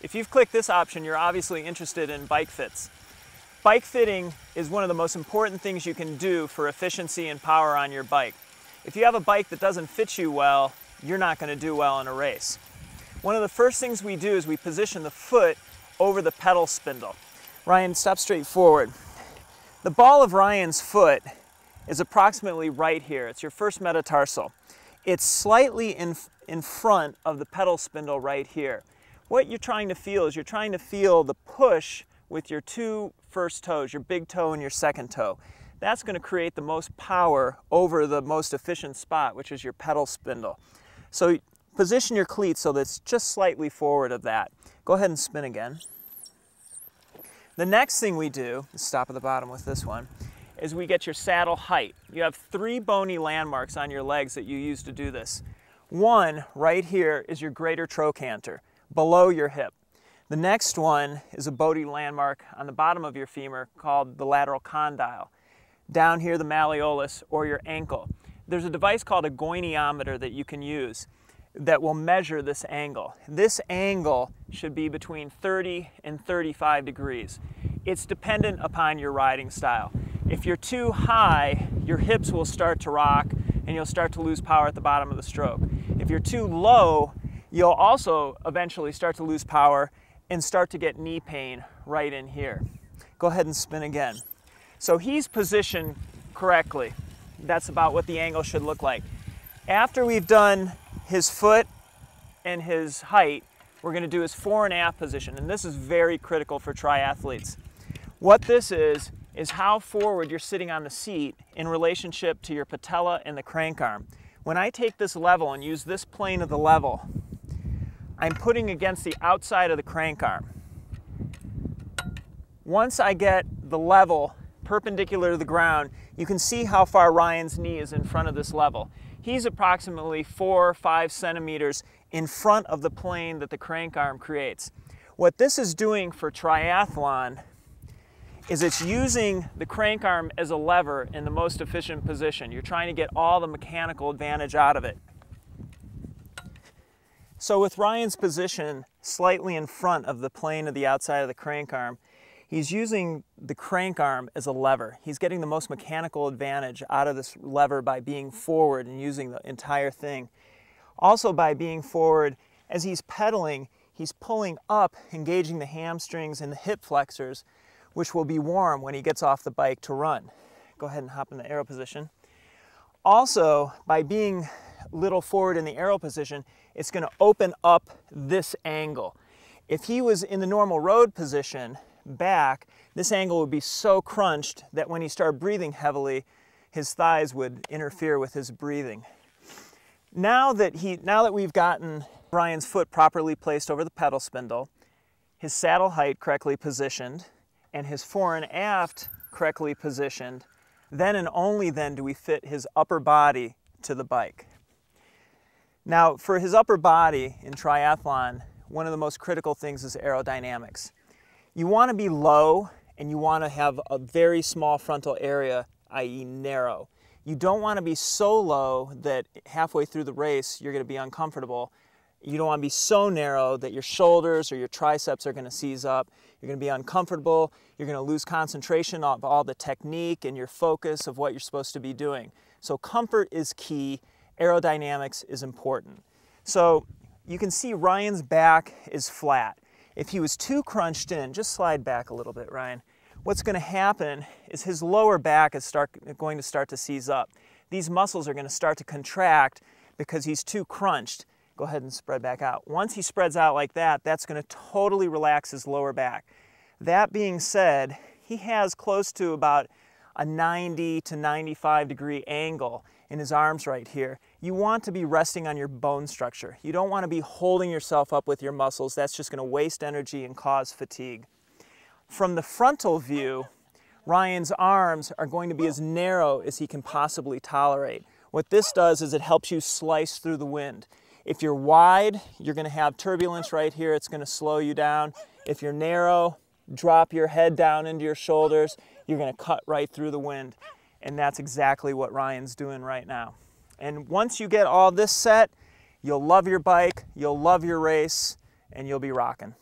If you've clicked this option, you're obviously interested in bike fits. Bike fitting is one of the most important things you can do for efficiency and power on your bike. If you have a bike that doesn't fit you well, you're not going to do well in a race. One of the first things we do is we position the foot over the pedal spindle. Ryan, stop straight forward. The ball of Ryan's foot is approximately right here. It's your first metatarsal. It's slightly in front of the pedal spindle right here. What you're trying to feel is you're trying to feel the push with your two first toes, your big toe and your second toe. That's going to create the most power over the most efficient spot, which is your pedal spindle. So position your cleat so that it's just slightly forward of that. Go ahead and spin again. The next thing we do, stop at the bottom with this one, is we get your saddle height. You have 3 bony landmarks on your legs that you use to do this. One right here is your greater trochanter, below your hip. The next one is a bony landmark on the bottom of your femur called the lateral condyle. Down here, the malleolus or your ankle. There's a device called a goniometer that you can use that will measure this angle. This angle should be between 30 and 35 degrees. It's dependent upon your riding style. If you're too high, your hips will start to rock and you'll start to lose power at the bottom of the stroke. If you're too low, you'll also eventually start to lose power and start to get knee pain right in here. Go ahead and spin again. So he's positioned correctly. That's about what the angle should look like. After we've done his foot and his height, we're going to do his fore and aft position, and this is very critical for triathletes. What this is how forward you're sitting on the seat in relationship to your patella and the crank arm. When I take this level and use this plane of the level, I'm putting against the outside of the crank arm. Once I get the level perpendicular to the ground, you can see how far Ryan's knee is in front of this level. He's approximately 4 or 5 centimeters in front of the plane that the crank arm creates. What this is doing for triathlon is it's using the crank arm as a lever in the most efficient position. You're trying to get all the mechanical advantage out of it. So with Ryan's position slightly in front of the plane of the outside of the crank arm, he's using the crank arm as a lever. He's getting the most mechanical advantage out of this lever by being forward and using the entire thing. Also by being forward, as he's pedaling, he's pulling up, engaging the hamstrings and the hip flexors, which will be warm when he gets off the bike to run. Go ahead and hop in the arrow position. Also, by being a little forward in the arrow position, it's going to open up this angle. If he was in the normal road position, back, this angle would be so crunched that when he started breathing heavily, his thighs would interfere with his breathing. Now that we've gotten Ryan's foot properly placed over the pedal spindle, his saddle height correctly positioned, and his fore and aft correctly positioned, then and only then do we fit his upper body to the bike. Now, for his upper body in triathlon, one of the most critical things is aerodynamics. You want to be low and you want to have a very small frontal area, i.e. narrow. You don't want to be so low that halfway through the race you're going to be uncomfortable. You don't want to be so narrow that your shoulders or your triceps are going to seize up. You're going to be uncomfortable. You're going to lose concentration of all the technique and your focus of what you're supposed to be doing. So comfort is key. Aerodynamics is important. So you can see Ryan's back is flat. If he was too crunched in, just slide back a little bit, Ryan. What's going to happen is his lower back is going to start to seize up. These muscles are going to start to contract because he's too crunched. Go ahead and spread back out. Once he spreads out like that, that's going to totally relax his lower back. That being said, he has close to about a 90 to 95 degree angle in his arms right here. You want to be resting on your bone structure. You don't want to be holding yourself up with your muscles. That's just going to waste energy and cause fatigue. From the frontal view, Ryan's arms are going to be as narrow as he can possibly tolerate. What this does is it helps you slice through the wind. If you're wide, you're going to have turbulence right here. It's going to slow you down. If you're narrow, drop your head down into your shoulders. You're going to cut right through the wind. And that's exactly what Ryan's doing right now. And once you get all this set, you'll love your bike, you'll love your race, and you'll be rocking.